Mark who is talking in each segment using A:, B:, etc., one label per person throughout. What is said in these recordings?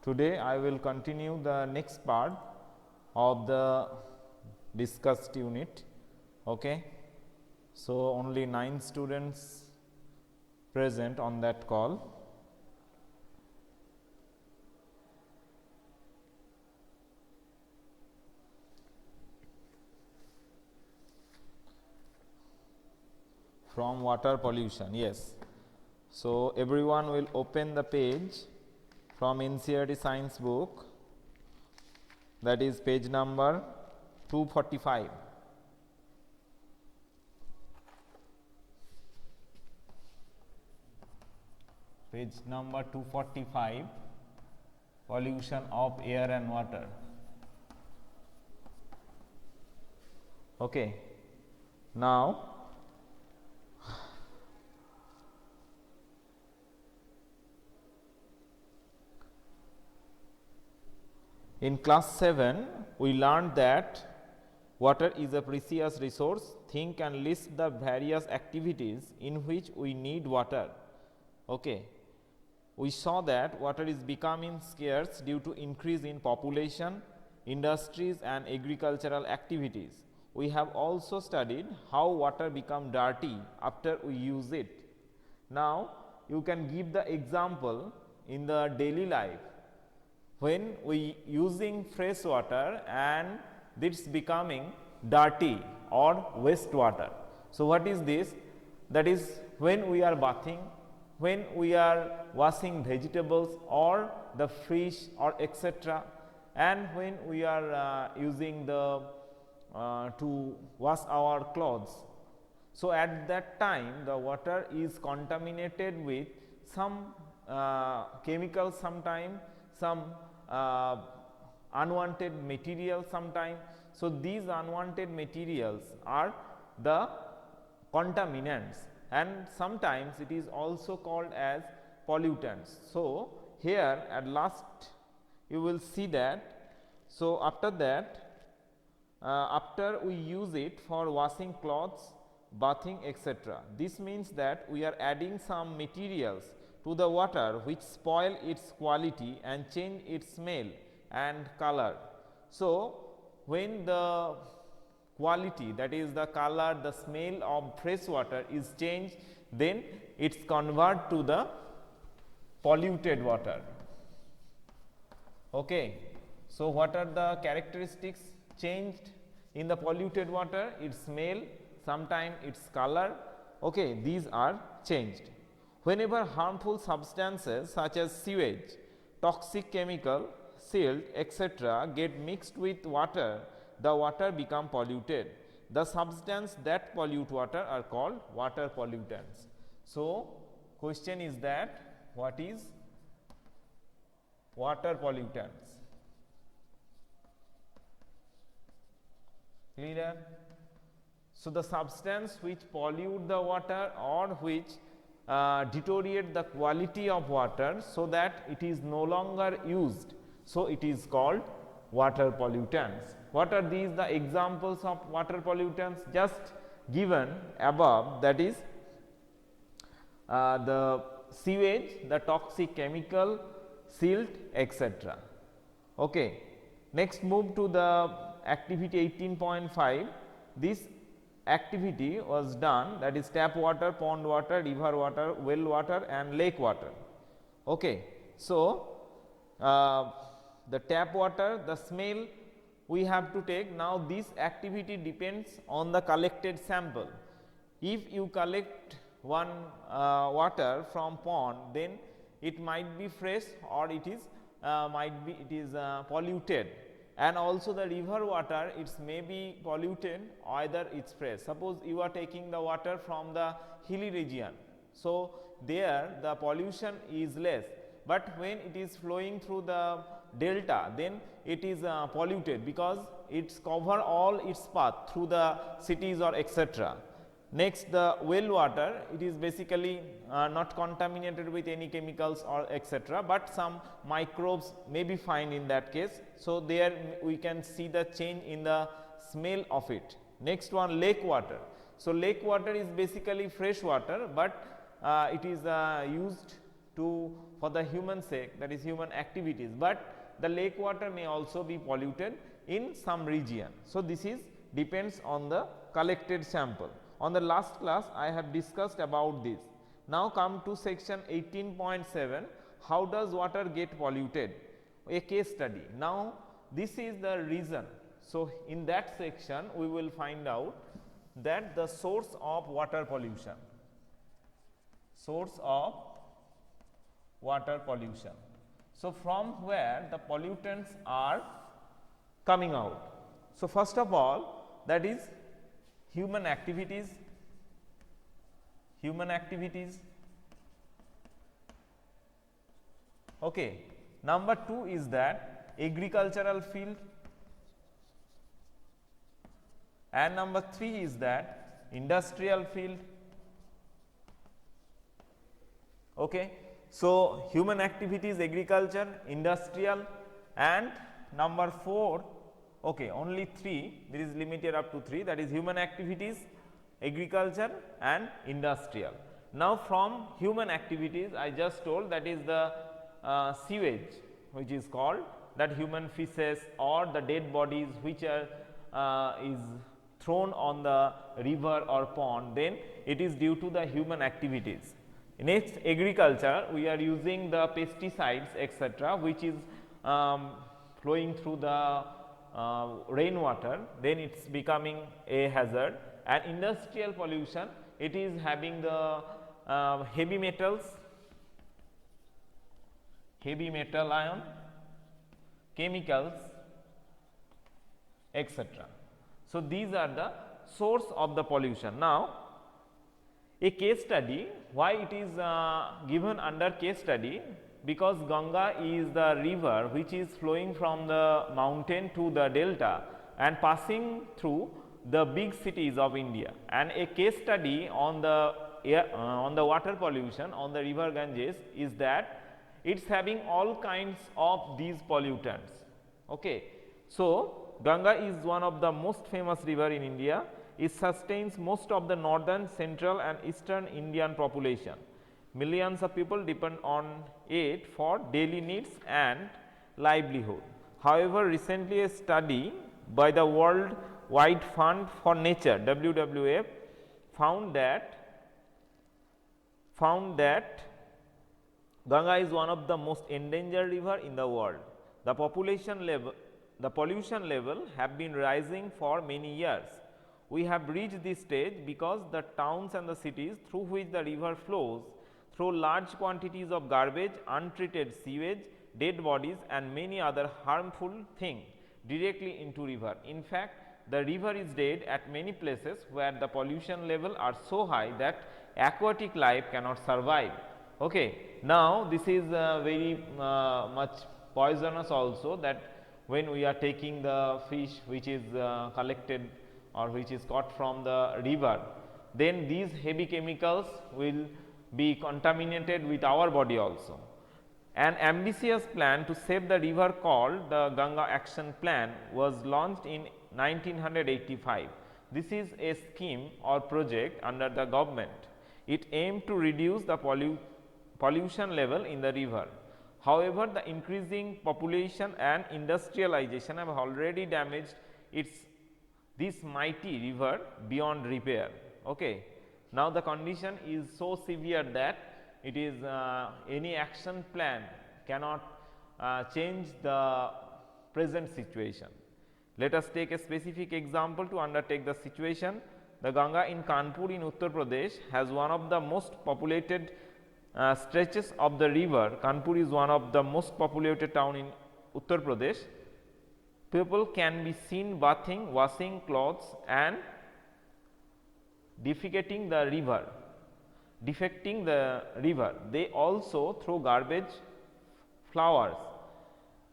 A: Today I will continue the next part of the discussed unit. Okay. So, only 9 students present on that call. From water pollution, yes. So, everyone will open the page from NCERT science book, that is page number 245. Page number 245, pollution of air and water. Okay. Now, in class 7, we learned that water is a precious resource. Think and list the various activities in which we need water. Okay. We saw that water is becoming scarce due to increase in population, industries and agricultural activities. We have also studied how water become dirty after we use it. Now, you can give the example in the daily life. When we using fresh water and this becoming dirty or wastewater. So, what is this? That is when we are bathing, when we are washing vegetables or the fish or etc., and when we are using the to wash our clothes. So, at that time the water is contaminated with some chemicals, sometime some unwanted material sometime. So, these unwanted materials are the contaminants and sometimes it is also called as pollutants. So, here at last you will see that. So, after that after we use it for washing clothes, bathing etc., this means that we are adding some materials to the water which spoil its quality and change its smell and color. So, when the quality, that is the color, the smell of fresh water is changed, then it is converted to the polluted water. Okay. So, what are the characteristics changed in the polluted water? Its smell, sometime its color, okay, these are changed. Whenever harmful substances such as sewage, toxic chemical, silt etc. get mixed with water, the water become polluted. The substance that pollute water are called water pollutants. So, question is that what is water pollutants? Clear? So, the substance which pollute the water or which deteriorate the quality of water so that it is no longer used. So, it is called water pollutants. What are these? The examples of water pollutants just given above, that is the sewage, the toxic chemical, silt etc. Okay. Next, move to the activity 18.5. This activity was done, that is tap water, pond water, river water, well water and lake water. Okay. So, the tap water, the smell we have to take. Now, this activity depends on the collected sample. If you collect one water from pond, then it might be fresh or it is polluted, and also the river water, it may be polluted, either it is fresh. Suppose you are taking the water from the hilly region. So, there the pollution is less, but when it is flowing through the delta, then it is polluted because it cover all its path through the cities or etc. Next, the well water, it is basically not contaminated with any chemicals or etc., but some microbes may be found in that case. So, there we can see the change in the smell of it. Next one, lake water. So, lake water is basically fresh water, but it is used for the human sake, that is human activities, but the lake water may also be polluted in some region. So, this is depends on the collected sample. On the last class I have discussed about this. Now come to section 18.7, how does water get polluted, a case study. Now this is the reason. So, in that section we will find out that the source of water pollution, source of water pollution. So, from where the pollutants are coming out. So, first of all, that is human activities, okay. Number 2 is that agricultural field, and number 3 is that industrial field, okay. So, human activities, agriculture, industrial, and number 4, okay, only 3, there is limited up to 3, that is human activities, agriculture and industrial. Now, from human activities I just told, that is the sewage which is called, that human feces or the dead bodies which are is thrown on the river or pond, then it is due to the human activities. Next, agriculture, we are using the pesticides etc., which is flowing through the rainwater, then it is becoming a hazard. And industrial pollution, it is having the heavy metals, heavy metal ion, chemicals etc. So, these are the source of the pollution. Now, a case study, why it is given under case study, because Ganga is the river which is flowing from the mountain to the delta and passing through the big cities of India, and a case study on the air, on the water pollution on the river Ganges is that it is having all kinds of these pollutants. Okay. So, Ganga is one of the most famous river in India. It sustains most of the northern, central and eastern Indian population. Millions of people depend on it for daily needs and livelihood. However, recently a study by the World Wide Fund for Nature WWF found that Ganga is one of the most endangered river in the world. The pollution level have been rising for many years. We have reached this stage because the towns and the cities through which the river flows throw large quantities of garbage, untreated sewage, dead bodies and many other harmful things directly into river. In fact, the river is dead at many places where the pollution level are so high that aquatic life cannot survive. Okay. Now, this is very much poisonous also, that when we are taking the fish which is collected or which is caught from the river, then these heavy chemicals will be contaminated with our body also. An ambitious plan to save the river called the Ganga Action Plan was launched in 1985. This is a scheme or project under the government. It aimed to reduce the pollution level in the river. However, the increasing population and industrialization have already damaged this mighty river beyond repair. Okay. Now, the condition is so severe that it is any action plan cannot change the present situation. Let us take a specific example to undertake the situation. The Ganga in Kanpur in Uttar Pradesh has one of the most populated stretches of the river. Kanpur is one of the most populated town in Uttar Pradesh. People can be seen bathing, washing clothes and defecating the river. They also throw garbage, flowers,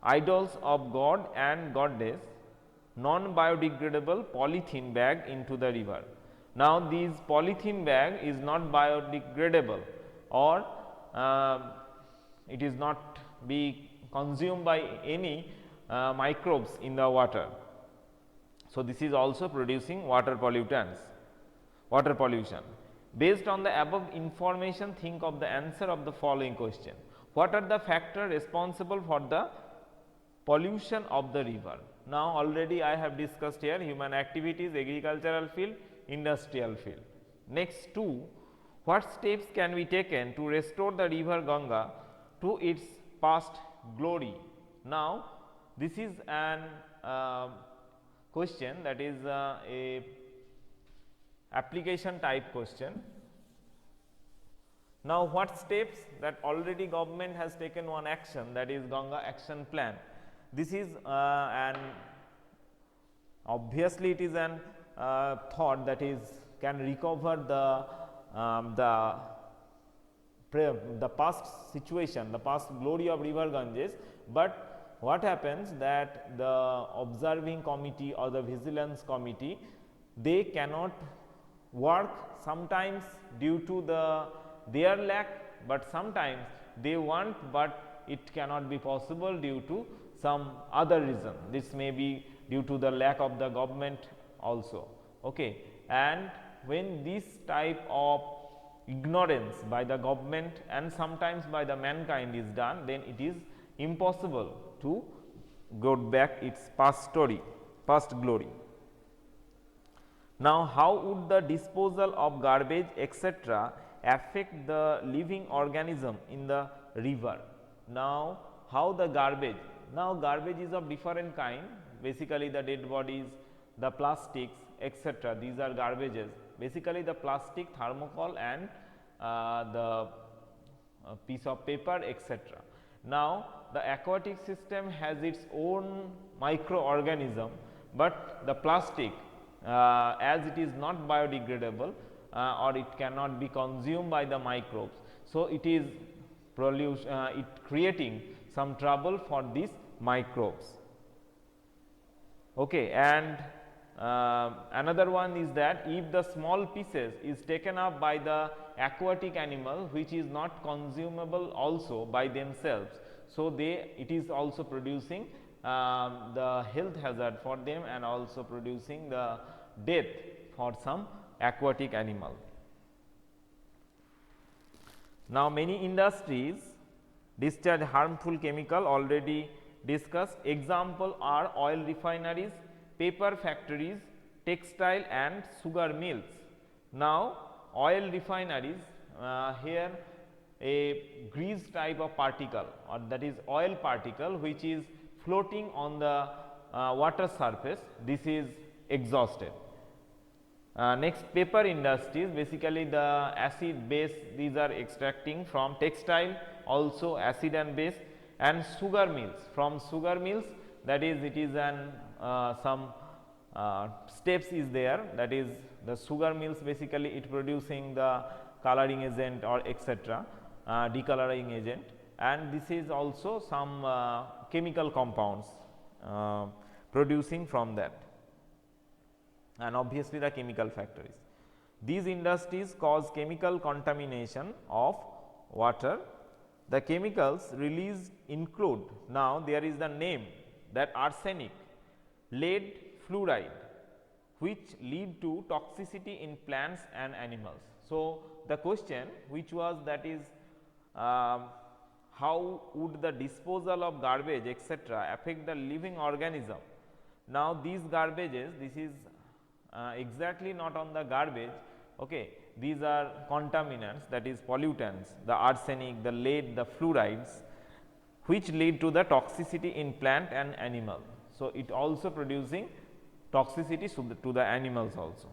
A: idols of god and goddess, non-biodegradable polythene bag into the river. Now, this polythene bag is not biodegradable or it is not be consumed by any microbes in the water. So, this is also producing water pollution. Based on the above information, think of the answer of the following question. What are the factors responsible for the pollution of the river? Now, already I have discussed here human activities, agricultural field, industrial field. Next two, what steps can be taken to restore the river Ganga to its past glory? Now, this is an question that is a application type question. Now, what steps that already government has taken one action, that is Ganga action plan. This is an obviously it is an thought that is can recover the past situation, the past glory of river Ganges, but what happens that the observing committee or the vigilance committee, they cannot work sometimes due to their lack, but sometimes they want, but it cannot be possible due to some other reason. This may be due to the lack of the government also. Okay. And when this type of ignorance by the government and sometimes by the mankind is done, then it is impossible to go back its past story, past glory. Now, how would the disposal of garbage etc. affect the living organism in the river? Now, how the garbage? Now, garbage is of different kind, basically the dead bodies, the plastics etc. These are garbages, basically the plastic, thermocol and the piece of paper etc. Now, the aquatic system has its own microorganism, but the plastic as it is not biodegradable or it cannot be consumed by the microbes. So, it is creating some trouble for these microbes. Okay. And another one is that if the small pieces is taken up by the aquatic animal which is not consumable also by themselves, so it is also producing the health hazard for them and also producing the death for some aquatic animal. Now, many industries discharge harmful chemical, already discussed. Example are oil refineries, paper factories, textile and sugar mills. Now, oil refineries, here a grease type of particle or that is oil particle which is floating on the water surface, this is exhausted. Next, paper industries, basically the acid base, these are extracting from textile, also acid and base, and sugar mills. From sugar mills, that is it is an some steps is there, that is the sugar mills, basically it producing the coloring agent or etc. Decoloring agent, and this is also some chemical compounds producing from that, and obviously the chemical factories. These industries cause chemical contamination of water. The chemicals released include, now there is the name, that arsenic, lead, fluoride, which lead to toxicity in plants and animals. So, the question which was, that is how would the disposal of garbage etc. affect the living organism? Now, these garbages, this is exactly not on the garbage, okay. These are contaminants, that is pollutants, the arsenic, the lead, the fluorides, which lead to the toxicity in plant and animal. So, it also producing toxicity to the animals also.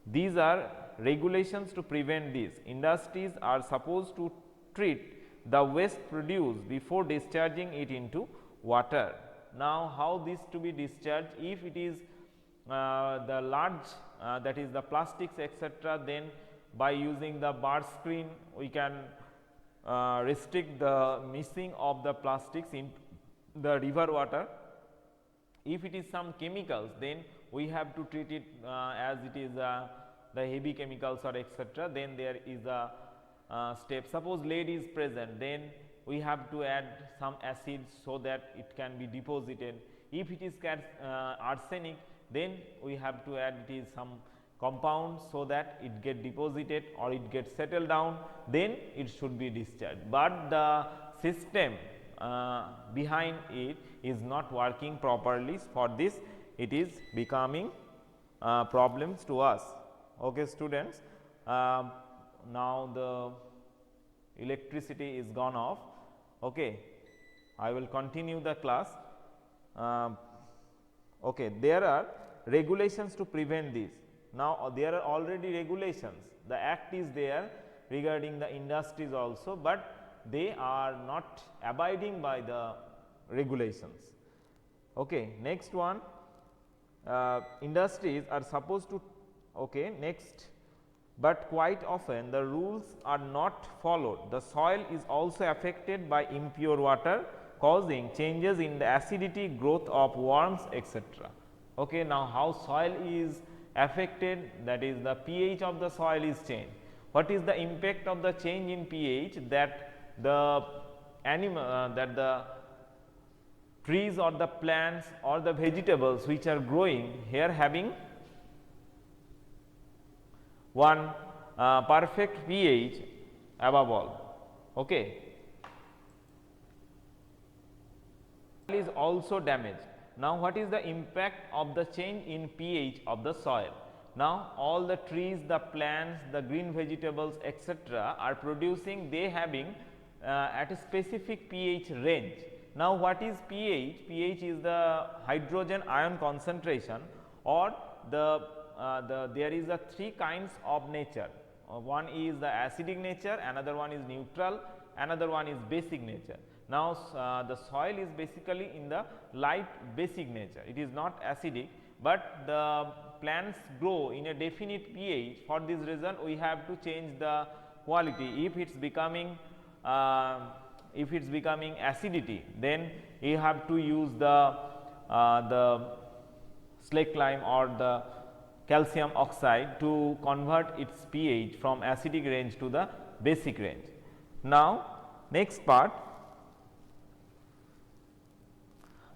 A: These are regulations to prevent this. Industries are supposed to treat the waste produced before discharging it into water. Now, how this to be discharged? If it is the large that is the plastics etc., then by using the bar screen we can restrict the mixing of the plastics in the river water. If it is some chemicals, then we have to treat it as it is the heavy chemicals or etc., then there is a step. Suppose lead is present, then we have to add some acid so that it can be deposited. If it is arsenic, then we have to add it is some compound so that it get deposited or it gets settled down, then it should be discharged. But the system behind it is not working properly. For this it is becoming problems to us. Okay, students, now the electricity is gone off. Okay, I will continue the class. Okay, there are regulations to prevent this. Now, there are already regulations, the act is there regarding the industries also, but they are not abiding by the regulations. Okay, next one, industries are supposed to, okay, next, but quite often the rules are not followed. The soil is also affected by impure water, causing changes in the acidity, growth of worms, etc. Okay, now how soil is affected, that is the pH of the soil is changed. What is the impact of the change in pH? That the that the trees or the plants or the vegetables which are growing here having one perfect pH above all. Okay, is also damaged. Now, what is the impact of the change in pH of the soil? Now, all the trees, the plants, the green vegetables, etc. are producing, they having at a specific pH range. Now, what is pH? pH is the hydrogen ion concentration, or there is a three kinds of nature. One is the acidic nature, another one is neutral, another one is basic nature. Now, the soil is basically in the light basic nature, it is not acidic, but the plants grow in a definite pH. For this reason, we have to change the quality. If it is becoming acidity, then you have to use the slaked lime or the calcium oxide to convert its pH from acidic range to the basic range. Now, next part.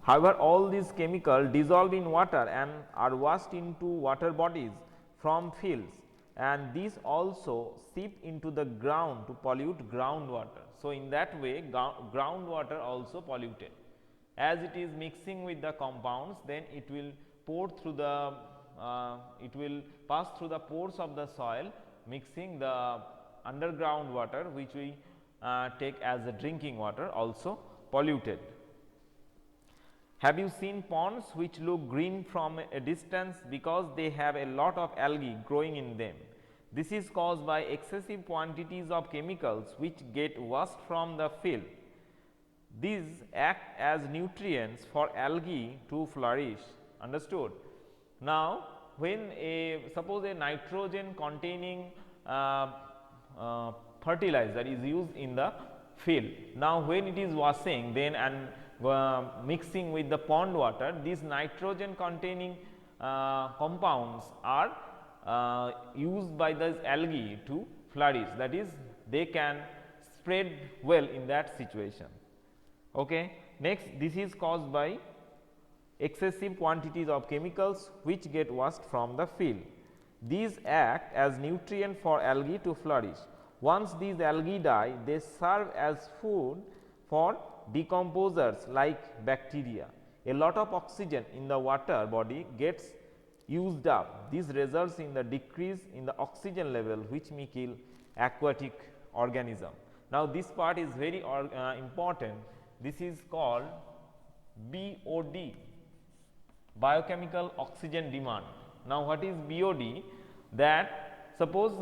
A: However, all these chemicals dissolve in water and are washed into water bodies from fields, and these also seep into the ground to pollute groundwater. So, in that way groundwater also polluted. As it is mixing with the compounds, then it will pour through the it will pass through the pores of the soil, mixing the underground water which we take as a drinking water, also polluted. Have you seen ponds which look green from a distance because they have a lot of algae growing in them? This is caused by excessive quantities of chemicals which get washed from the field. These act as nutrients for algae to flourish. Understood? Now, when suppose a nitrogen containing fertilizer is used in the field. Now, when it is washing then and mixing with the pond water, these nitrogen containing compounds are used by the algae to flourish, that is they can spread well in that situation. Okay. Next, this is caused by excessive quantities of chemicals which get washed from the field. These act as nutrient for algae to flourish. Once these algae die, they serve as food for decomposers like bacteria. A lot of oxygen in the water body gets used up. This results in the decrease in the oxygen level which may kill aquatic organism. Now, this part is very important. This is called BOD, biochemical oxygen demand. Now, what is BOD? That suppose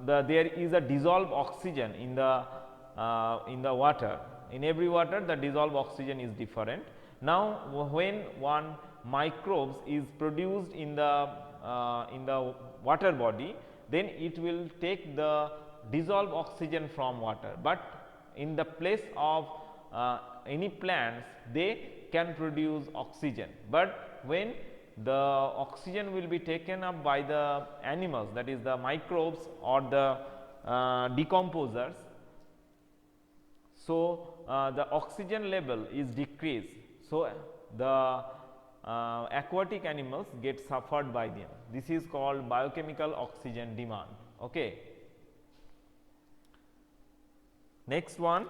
A: there is a dissolved oxygen in the water. In every water the dissolved oxygen is different. Now, when one microbes is produced in the water body, then it will take the dissolved oxygen from water, but in the place of any plants they can produce oxygen. But when the oxygen will be taken up by the animals, that is the microbes or the decomposers, so the oxygen level is decreased. So, the aquatic animals get suffered by them. This is called biochemical oxygen demand. Okay. Next one,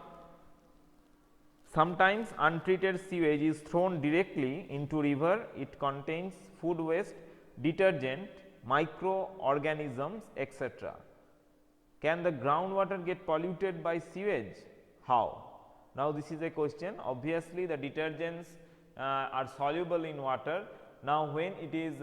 A: sometimes untreated sewage is thrown directly into river. It contains food waste, detergent, microorganisms, etc. Can the groundwater get polluted by sewage? How? Now, this is a question. Obviously, the detergents are soluble in water. Now, when it is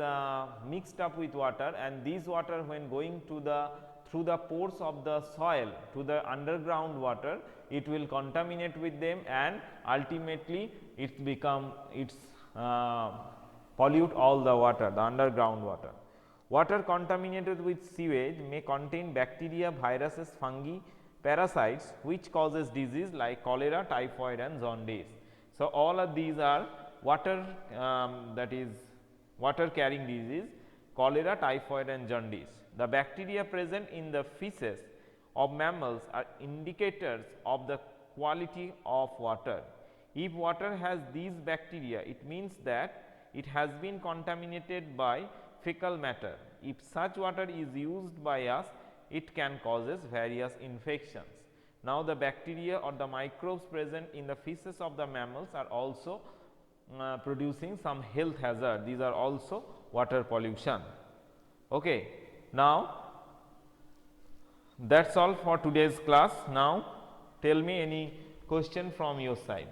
A: mixed up with water, and this water when going to the through the pores of the soil to the underground water, it will contaminate with them, and ultimately it become pollute all the water, the underground water. Water contaminated with sewage may contain bacteria, viruses, fungi, parasites which causes disease like cholera, typhoid and jaundice. So, all of these are water that is water carrying disease, cholera, typhoid and jaundice. The bacteria present in the feces of mammals are indicators of the quality of water. If water has these bacteria, it means that it has been contaminated by fecal matter. If such water is used by us, it can causes various infections. Now, the bacteria or the microbes present in the feces of the mammals are also producing some health hazard. These are also water pollution. Okay. Now, that is all for today's class. Now, tell me any question from your side.